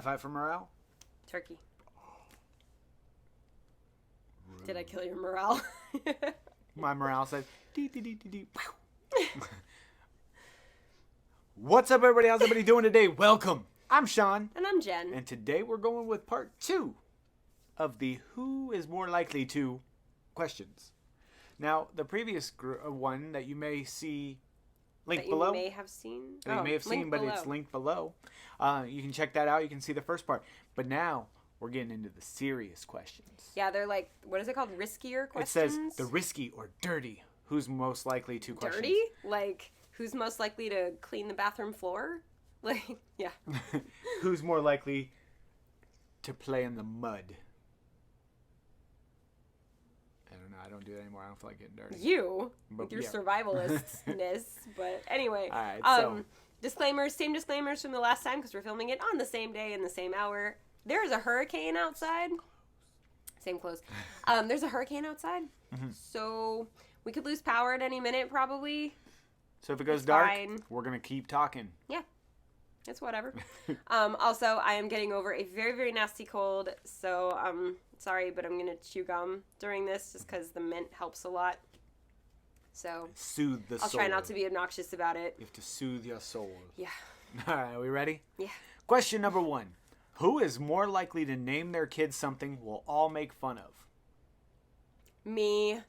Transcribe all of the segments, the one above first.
High five for morale. Turkey. Did I kill your morale? My morale said, dee, dee, dee, dee, dee. What's up, everybody? How's everybody doing today? Welcome. I'm Sean. And I'm Jen. And today we're going with part 2 of the Who is More Likely to questions. Now, the previous one that you may see linked below. You may have seen. That you may have seen, but it's linked below. You can check that out. You can see the first part. But now we're getting into the serious questions. Yeah, they're like, what is it called? Riskier questions? It says the risky or dirty. Who's most likely to questions? Dirty? Like, who's most likely to clean the bathroom floor? Like, yeah. Who's more likely to play in the mud? I don't know. I don't do that anymore. I don't feel like getting dirty. You, with your survivalistness. But anyway. All right, disclaimers, same disclaimers from the last time because we're filming it on the same day in the same hour. There's a hurricane outside. Same clothes. There's a hurricane outside. Mm-hmm. So we could lose power at any minute probably. So if it goes dark, we're going to keep talking. Yeah. It's whatever. Also, I am getting over a very, very nasty cold. So I'm sorry, but I'm going to chew gum during this just because the mint helps a lot. So soothe the soul. I'll try not to be obnoxious about it. You have to soothe your soul. Yeah. All right, are we ready? Yeah. Question number 1. Who is more likely to name their kid something we'll all make fun of? Me.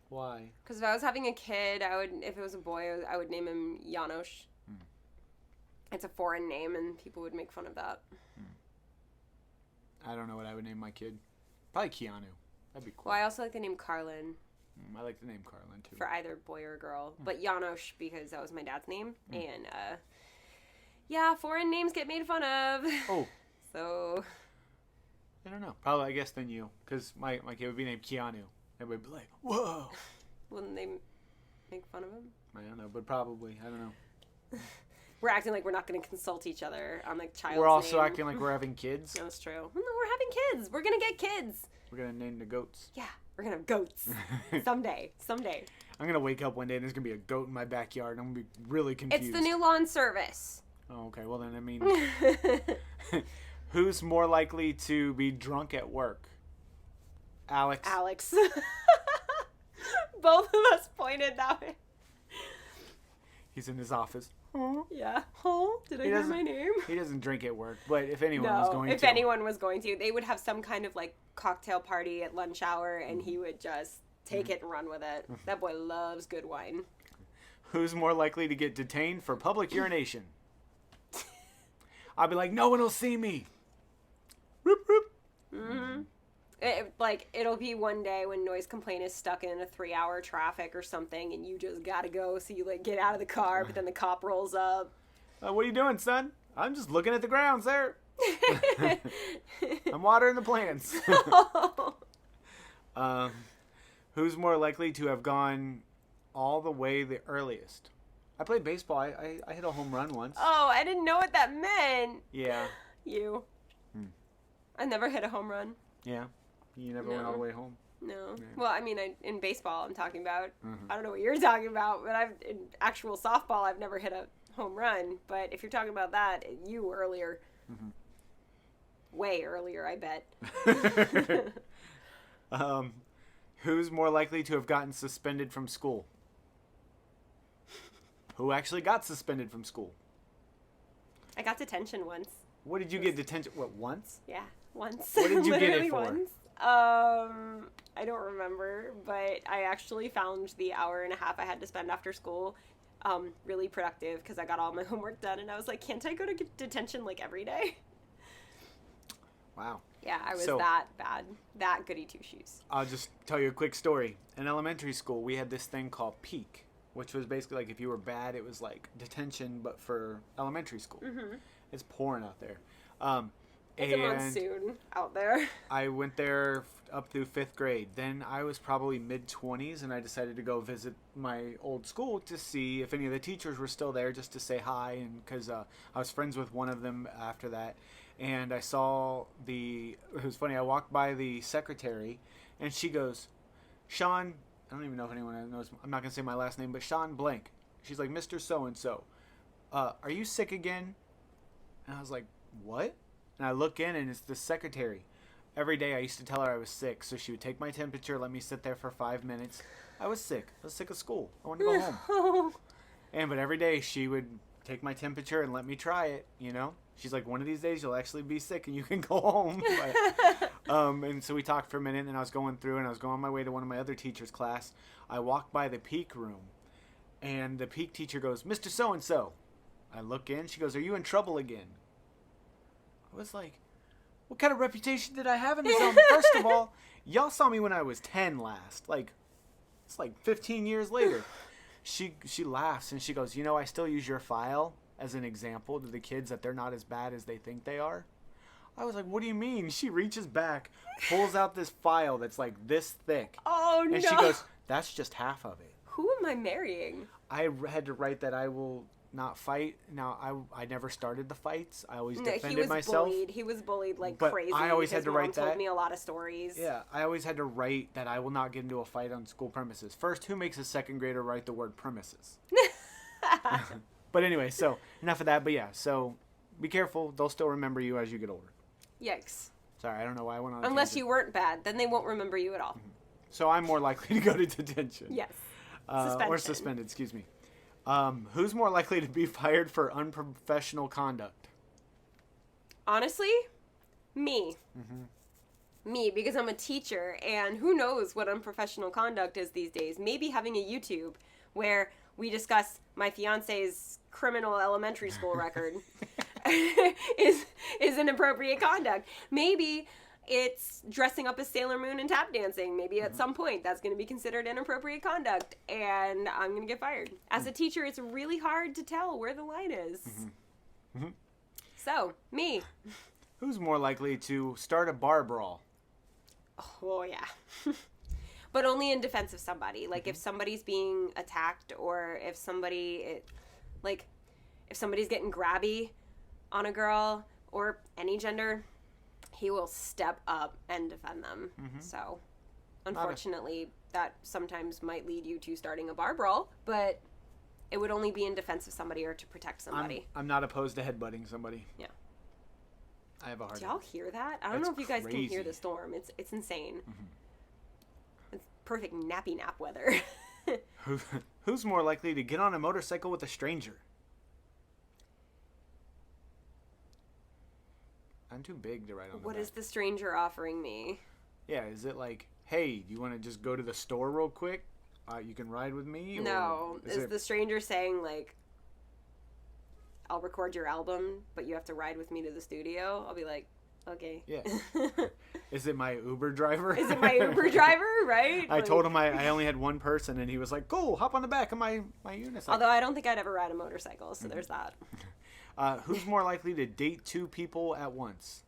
Why? Because if I was having a kid, if it was a boy, I would name him Janosch. It's a foreign name, and people would make fun of that. I don't know what I would name my kid. Probably Keanu. That'd be cool. Well, I also like the name Carlin. I like the name Carlin, too. For either boy or girl. But Janosch, because that was my dad's name. And, yeah, foreign names get made fun of. Oh. So. I don't know. Probably, I guess, than you. Because my kid would be named Keanu. Everybody would be like, whoa. Wouldn't they make fun of him? I don't know, but probably. I don't know. We're acting like we're not going to consult each other on, like, child's We're also name. acting like we're having kids. No, that's true. No, we're having kids. We're going to get kids. We're going to name the goats. Yeah, we're going to have goats. Someday. I'm going to wake up one day and there's going to be a goat in my backyard. I'm going to be really confused. It's the new lawn service. Oh, okay. Well, then, I mean, who's more likely to be drunk at work? Alex. Both of us pointed that way. He's in his office. Yeah. Oh, did I hear my name? He doesn't drink at work, but if anyone was going to. If anyone was going to, they would have some kind of like cocktail party at lunch hour, and he would just take it and run with it. That boy loves good wine. Who's more likely to get detained for public urination? I'll be like, no one will see me. Roop, roop. Mm-hmm. It'll be one day when noise complaint is stuck in a 3-hour traffic or something, and you just gotta go, so you like get out of the car, but then the cop rolls up. What are you doing, son? I'm just looking at the ground, sir. I'm watering the plants. Who's more likely to have gone all the way the earliest? I played baseball. I hit a home run once. Oh, I didn't know what that meant. Yeah. You. I never hit a home run. Yeah. You never went all the way home? No. Yeah. Well, I mean, in baseball, I'm talking about. I don't know what you're talking about, but in actual softball, I've never hit a home run. But if you're talking about that, you earlier. Way earlier, I bet. Who's more likely to have gotten suspended from school? Who actually got suspended from school? I got detention once. What did you get detention? What, once? Yeah, once. What did you get it for? Once. I don't remember, but I actually found the hour and a half I had to spend after school really productive because I got all my homework done, and I was like, can't I go to detention like every day? Wow. Yeah, I was that bad. That goody two-shoes. I'll just tell you a quick story. In elementary school, we had this thing called peak, which was basically like if you were bad, it was like detention, but for elementary school. It's pouring out there. It's a monsoon out there. I went there up through 5th grade. Then I was probably mid-20s, and I decided to go visit my old school to see if any of the teachers were still there, just to say hi, and because I was friends with one of them after that. And I saw it was funny, I walked by the secretary, and she goes, Sean, I don't even know if anyone knows, I'm not going to say my last name, but Sean blank. She's like, Mr. So-and-so, are you sick again? And I was like, what? And I look in, and it's the secretary. Every day I used to tell her I was sick, so she would take my temperature, let me sit there for 5 minutes. I was sick. I was sick of school. I wanted to go home. But every day she would take my temperature and let me try it, you know? She's like, one of these days you'll actually be sick and you can go home. And so we talked for a minute, and I was going through, and I was going on my way to one of my other teachers' class. I walked by the peak room, and the peak teacher goes, Mr. So-and-so. I look in. She goes, are you in trouble again? I was like, what kind of reputation did I have in this zone? First of all, y'all saw me when I was 10 last. Like, it's like 15 years later. She laughs, and she goes, you know, I still use your file as an example to the kids that they're not as bad as they think they are. I was like, what do you mean? She reaches back, pulls out this file that's like this thick. Oh, no. And she goes, that's just half of it. Who am I marrying? I had to write that I will not fight. Now, I never started the fights. I always defended myself. He was bullied like but crazy. I always had to write that. Told me a lot of stories. Yeah, I always had to write that I will not get into a fight on school premises. First, who makes a second grader write the word premises? But anyway, so enough of that. But yeah, so be careful. They'll still remember you as you get older. Yikes. Sorry, I don't know why I went on. Unless you weren't bad, then they won't remember you at all. Mm-hmm. So I'm more likely to go to detention. Yes. Or suspended, excuse me. Who's more likely to be fired for unprofessional conduct? Honestly, me. Mm-hmm. Me, because I'm a teacher, and who knows what unprofessional conduct is these days. Maybe having a YouTube where we discuss my fiance's criminal elementary school record is inappropriate conduct. Maybe it's dressing up as Sailor Moon and tap dancing. Maybe at some point that's going to be considered inappropriate conduct, and I'm going to get fired. As a teacher, it's really hard to tell where the line is. Mm-hmm. Mm-hmm. So, me. Who's more likely to start a bar brawl? Oh, yeah. But only in defense of somebody. Like, if somebody's being attacked, or if somebody's getting grabby on a girl, or any gender, he will step up and defend them. Mm-hmm. So, unfortunately, that sometimes might lead you to starting a bar brawl, but it would only be in defense of somebody or to protect somebody. I'm not opposed to headbutting somebody. Yeah. I have a hard time. Do y'all hear that? I don't know if you guys can hear the storm. It's insane. Mm-hmm. It's perfect nappy nap weather. Who's more likely to get on a motorcycle with a stranger? I'm too big to ride on the What back. is the stranger offering me? Yeah, is it like, hey, do you want to just go to the store real quick? You can ride with me? No. Is the stranger saying, like, I'll record your album, but you have to ride with me to the studio? I'll be like, okay. Yeah. Is it my Uber driver? Is it my Uber driver, right? I told him I only had one person, and he was like, cool, hop on the back of my unicycle. Although I don't think I'd ever ride a motorcycle, so there's that. Who's more likely to date two people at once?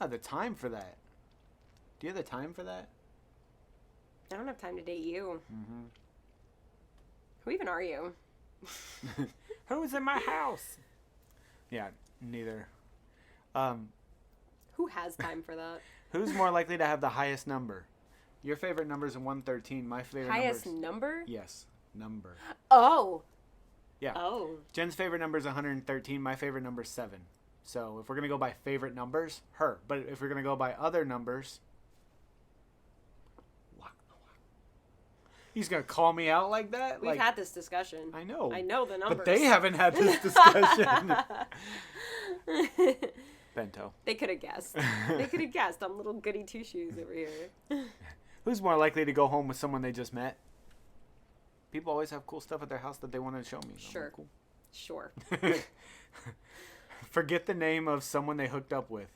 I have the time for that. Do you have the time for that? I don't have time to date you. Mm-hmm. Who even are you? Who's in my house? Yeah, neither. Who has time for that? Who's more likely to have the highest number? Your favorite number is 113. My favorite highest number? Yes, number. Oh. Yeah. Oh. Jen's favorite number is 113. My favorite number is 7. So if we're going to go by favorite numbers, her. But if we're going to go by other numbers... He's going to call me out like that? We've had this discussion. I know. I know the numbers. But they haven't had this discussion. Bento. They could have guessed. I'm little goody two-shoes over here. Who's more likely to go home with someone they just met? People always have cool stuff at their house that they want to show me. Sure. Like, cool. Sure. Forget the name of someone they hooked up with.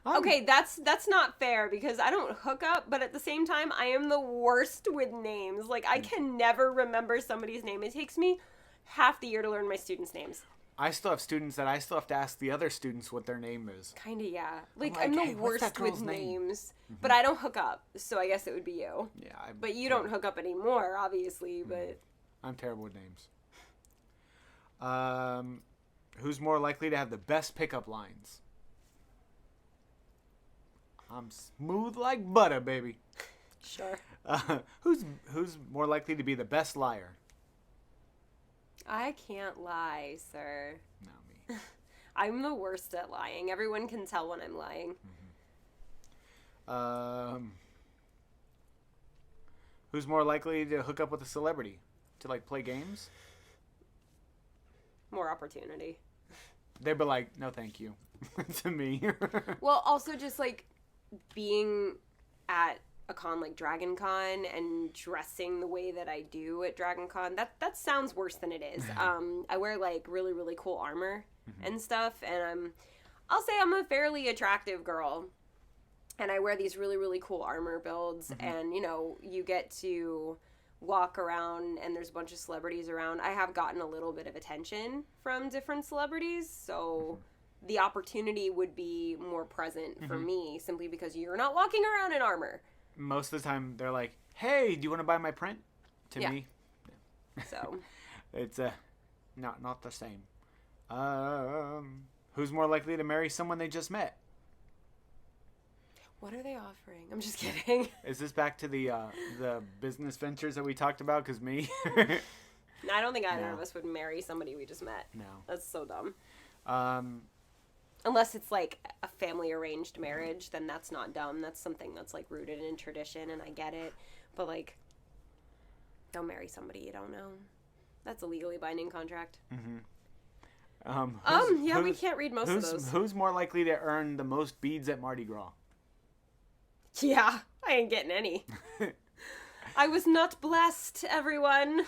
Okay, that's not fair because I don't hook up, but at the same time, I am the worst with names. Like, I can never remember somebody's name. It takes me half the year to learn my students' names. I still have students that I still have to ask the other students what their name is. Kinda, yeah. Like I'm the hey, worst with names. Mm-hmm. But I don't hook up, so I guess it would be you. Yeah. But you don't hook up anymore, obviously, but... I'm terrible with names. Who's more likely to have the best pickup lines? I'm smooth like butter, baby. Sure. Who's more likely to be the best liar? I can't lie, sir. Not me. I'm the worst at lying. Everyone can tell when I'm lying. Who's more likely to hook up with a celebrity? To, like, play games? More opportunity. They'd be like, no thank you. To me. Well, also just, like, being at a con like Dragon Con and dressing the way that I do at Dragon Con, that sounds worse than it is. I wear, like, really, really cool armor and stuff, and I'll say I'm a fairly attractive girl. And I wear these really, really cool armor builds, and, you know, you get to walk around, and there's a bunch of celebrities around. I have gotten a little bit of attention from different celebrities, so the opportunity would be more present for me, simply because you're not walking around in armor. Most of the time, they're like, hey, do you want to buy my print? To me. So. It's not the same. Who's more likely to marry someone they just met? What are they offering? I'm just kidding. Is this back to the business ventures that we talked about? Because me... I don't think either of us would marry somebody we just met. No. That's so dumb. Unless it's, like, a family arranged marriage, then that's not dumb. That's something that's, like, rooted in tradition, and I get it. But, like, don't marry somebody you don't know. That's a legally binding contract. We can't read most of those. Who's more likely to earn the most beads at Mardi Gras? Yeah, I ain't getting any. I was not blessed, everyone.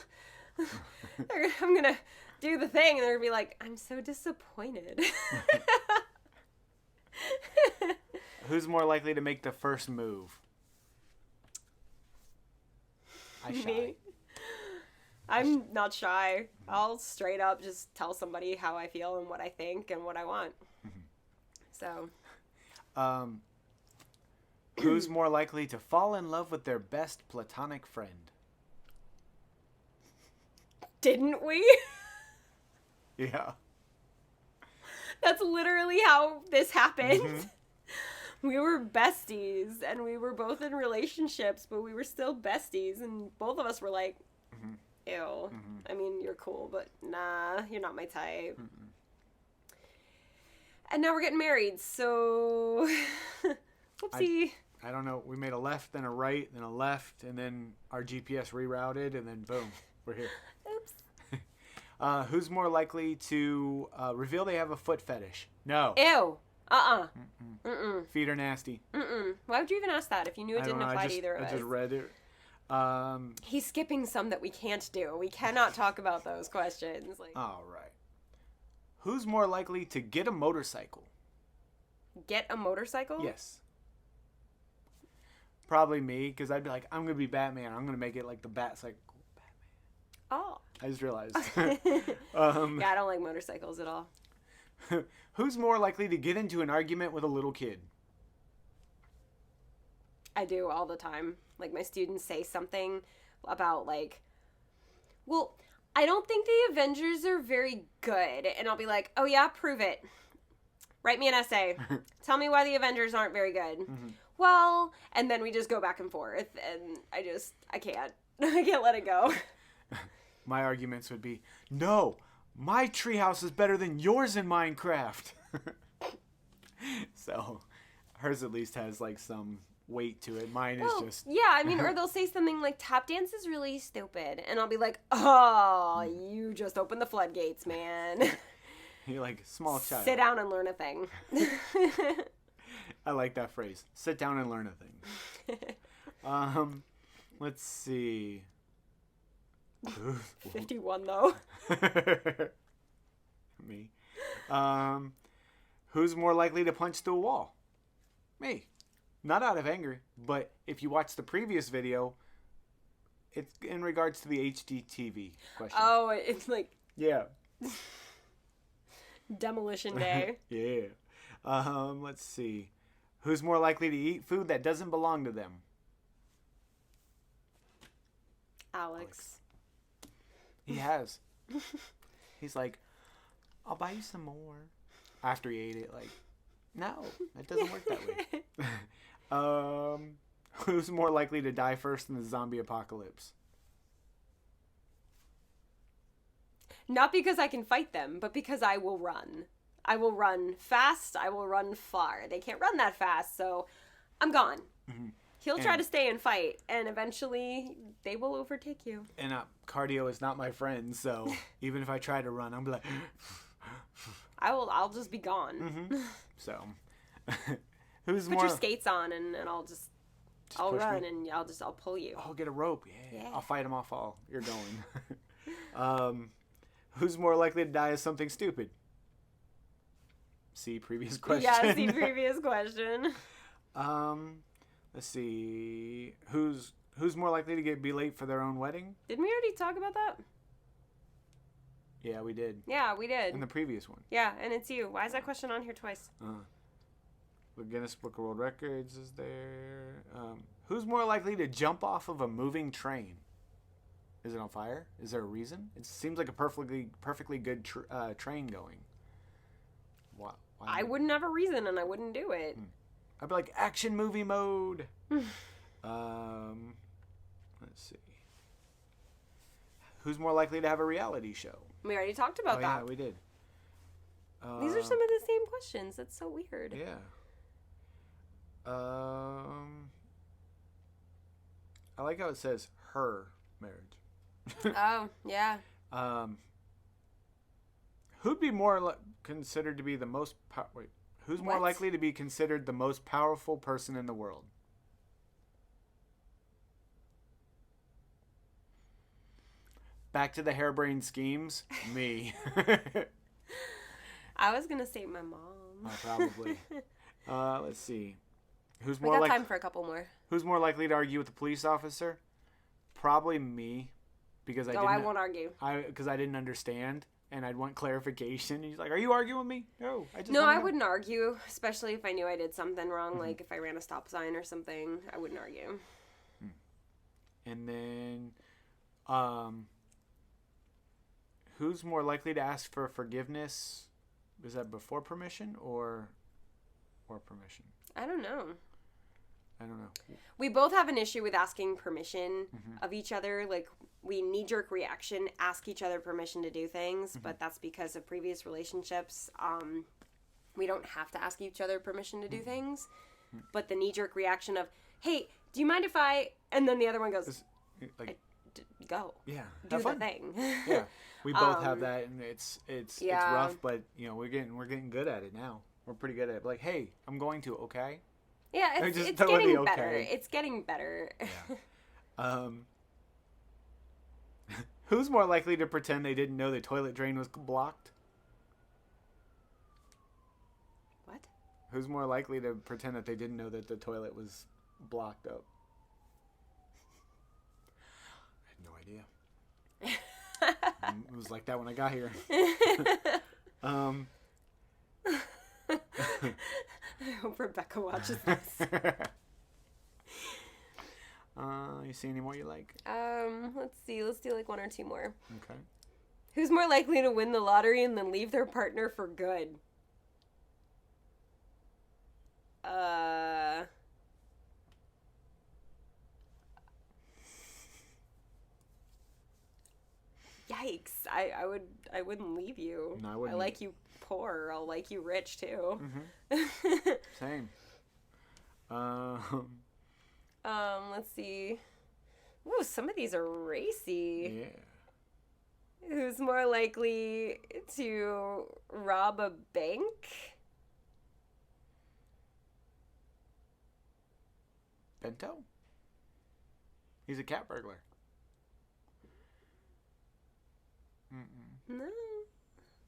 I'm gonna do the thing, and they're gonna be like, I'm so disappointed. Who's more likely to make the first move? Me. I'm not shy. I'll straight up just tell somebody how I feel and what I think and what I want. So. Who's more likely to fall in love with their best platonic friend? Didn't we? Yeah. That's literally how this happened. We were besties, and we were both in relationships, but we were still besties, and both of us were like, ew. I mean, you're cool, but nah, you're not my type. And now we're getting married, so... Whoopsie. I don't know. We made a left, then a right, then a left, and then our GPS rerouted, and then boom, we're here. Oops. Who's more likely to reveal they have a foot fetish? No. Ew. Feet are nasty. Why would you even ask that if you knew it didn't apply to either of us? I just read it. He's skipping some that we can't do. We cannot talk about those questions. Like, all right. Who's more likely to get a motorcycle? Get a motorcycle? Yes. Probably me, because I'd be like, I'm going to be Batman. I'm going to make it like the Batcycle. Batman. Oh. I just realized. Yeah, I don't like motorcycles at all. Who's more likely to get into an argument with a little kid? I do all the time. Like, my students say something about, like, well, I don't think the Avengers are very good. And I'll be like, oh yeah, prove it. Write me an essay. Tell me why the Avengers aren't very good. Well, and then we just go back and forth, and I can't. I can't let it go. My arguments would be, no, my treehouse is better than yours in Minecraft. So, hers at least has, like, some weight to it. Mine is just... Yeah, I mean, or they'll say something like, tap dance is really stupid. And I'll be like, oh, you just opened the floodgates, man. You're like, small child. Sit down and learn a thing. I like that phrase. Sit down and learn a thing. Let's see. 51, though. Me. Who's more likely to punch through a wall? Me. Not out of anger, but if you watch the previous video, it's in regards to the HDTV question. Oh, it's like... Yeah. Demolition Day. Yeah. Let's see. Who's more likely to eat food that doesn't belong to them? Alex. He has. He's like, I'll buy you some more. After he ate it, like, no, it doesn't work that way. Who's more likely to die first in the zombie apocalypse? Not because I can fight them, but because I will run. I will run fast. I will run far. They can't run that fast, so I'm gone. Mm-hmm. He'll try to stay and fight, and eventually they will overtake you. And cardio is not my friend, so even if I try to run, I'm like, I'll just be gone. Mm-hmm. So, who's Put more? your skates on, and I'll run, me. and I'll pull you. I'll get a rope. Yeah. I'll fight him off. You're going. Who's more likely to die of something stupid? See previous question. Yeah, see previous question. Let's see. Who's more likely to be late for their own wedding? Didn't we already talk about that? Yeah, we did. Yeah, we did. In the previous one. Yeah, and it's you. Why is that question on here twice? The Guinness Book of World Records is there. Who's more likely to jump off of a moving train? Is it on fire? Is there a reason? It seems like a perfectly good train going. Why I wouldn't have a reason, and I wouldn't do it. I'd be like, action movie mode. Let's see. Who's more likely to have a reality show? We already talked about that. Yeah, we did. These are some of the same questions. That's so weird. Yeah. I like how it says her marriage. Oh, yeah. Who'd be more considered to be the most who's more likely to be considered the most powerful person in the world? Back to the harebrained schemes. Me. I was gonna say my mom. Probably. Let's see. Who's We more got time for a couple more. Who's more likely to argue with a police officer? Probably me, because I won't argue. Because I didn't understand, and I'd want clarification. And he's like, "Are you arguing with me?" No, I wouldn't argue, especially if I knew I did something wrong, like if I ran a stop sign or something. I wouldn't argue. And then, who's more likely to ask for forgiveness? Is that before permission or permission? I don't know. We both have an issue with asking permission of each other. Like, we knee-jerk reaction, ask each other permission to do things, but that's because of previous relationships. We don't have to ask each other permission to do things, but the knee-jerk reaction of, hey, do you mind if I... And then the other one goes, go. Yeah. Do the thing. Yeah. We both have that, and it's rough, but, we're getting good at it now. We're pretty good at it. Like, hey, I'm going to, okay? Yeah, it's getting better. It's getting better. Yeah. Who's more likely to pretend they didn't know the toilet drain was blocked? What? Who's more likely to pretend that they didn't know that the toilet was blocked up? I had no idea. It was like that when I got here. I hope Rebecca watches this. You see any more you like? Let's see. Let's do like one or two more. Okay. Who's more likely to win the lottery and then leave their partner for good? Yikes. I wouldn't leave you. No, I wouldn't. I like you poor. I'll like you rich too. Mm-hmm. Same. Let's see. Ooh, some of these are racy. Yeah. Who's more likely to rob a bank? Bento? He's a cat burglar.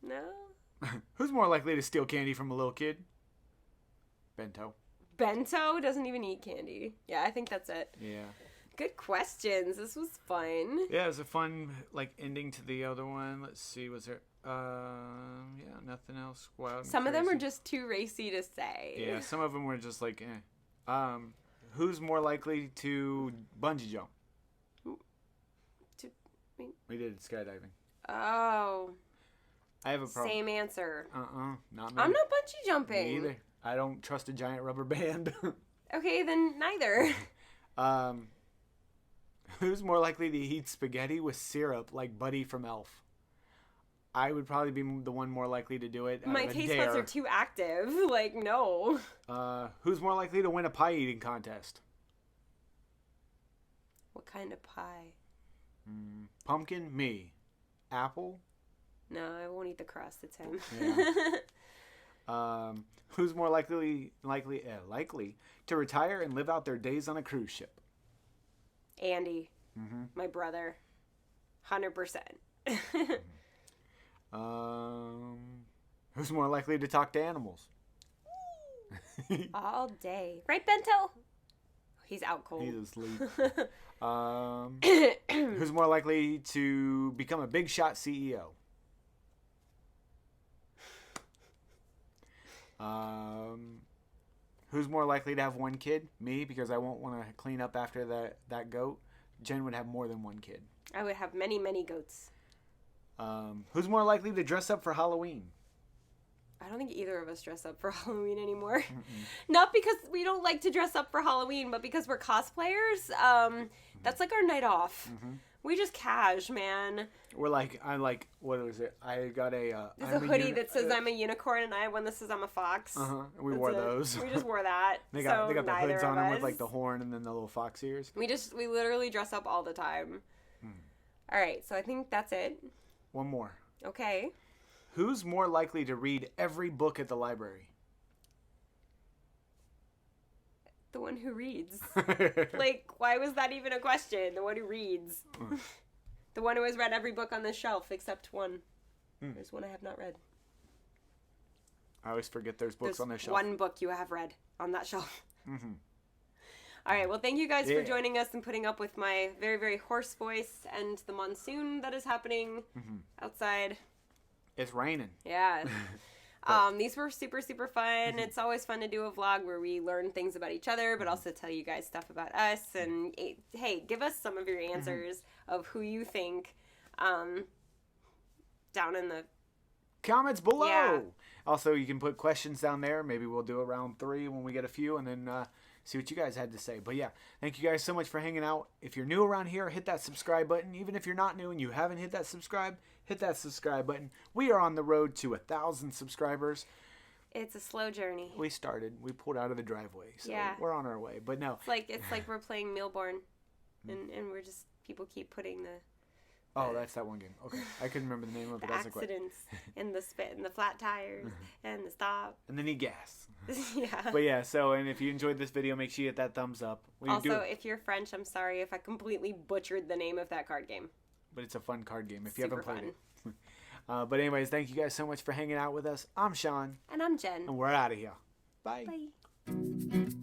No. Who's more likely to steal candy from a little kid? Bento. Bento doesn't even eat candy. Yeah, I think that's it. Yeah. Good questions. This was fun. Yeah, it was a fun ending to the other one. Let's see, was there nothing else wild. Some of them are just too racy to say. Yeah, some of them were just like, eh. Who's more likely to bungee jump? We did skydiving. Oh. I have a problem. Same answer. Not me. I'm not bungee jumping. Me either. I don't trust a giant rubber band. Okay, then neither. Who's more likely to eat spaghetti with syrup like Buddy from Elf? I would probably be the one more likely to do it. My taste buds are too active. Like, no. Who's more likely to win a pie eating contest? What kind of pie? Pumpkin, me. Apple? No, I won't eat the crust. It's him. Yeah. Who's more likely to retire and live out their days on a cruise ship? Andy. My brother. 100%. Who's more likely to talk to animals? All day. Right, Bento? He's out cold. He's asleep. Who's more likely to become a big shot CEO? Who's more likely to have one kid? Me, because I won't want to clean up after that goat. Jen would have more than one kid. I would have many, many goats. Who's more likely to dress up for Halloween? I don't think either of us dress up for Halloween anymore. Not because we don't like to dress up for Halloween, but because we're cosplayers. That's like our night off. We just cash, man. We're like, what was it? I got a... There's a hoodie that says I'm a unicorn, and I have one that says I'm a fox. We wore those. We just wore that. They got the hoods on them with like the horn and then the little fox ears. We literally dress up all the time. All right, so I think that's it. One more. Okay. Who's more likely to read every book at the library? The one who reads. Like, why was that even a question? The one who reads. The one who has read every book on this shelf except one. There's one I have not read. I always forget there's books on this shelf. One book you have read on that shelf. All right, well, thank you guys for joining us and putting up with my very, very hoarse voice and the monsoon that is happening outside. It's raining. Yeah. These were super, super fun. It's always fun to do a vlog where we learn things about each other, but also tell you guys stuff about us. And hey, give us some of your answers of who you think down in the comments below. Yeah. Also, you can put questions down there. Maybe we'll do a round 3 when we get a few, and then see what you guys had to say. But yeah, thank you guys so much for hanging out. If you're new around here, hit that subscribe button. Even if you're not new and you haven't hit that subscribe button. We are on the road to 1,000 subscribers. It's a slow journey. We pulled out of the driveway, so yeah. We're on our way. But no, it's like we're playing Millborn, and we're just people keep putting the. Oh, that's that one game. Okay, I couldn't remember the name of it. The accidents and the spit and the flat tires and the stop. And then you gas. Yeah. But yeah, and if you enjoyed this video, make sure you hit that thumbs up. Also, if you're French, I'm sorry if I completely butchered the name of that card game. But it's a fun card game if you haven't played it. But anyways, thank you guys so much for hanging out with us. I'm Sean. And I'm Jen. And we're out of here. Bye. Bye.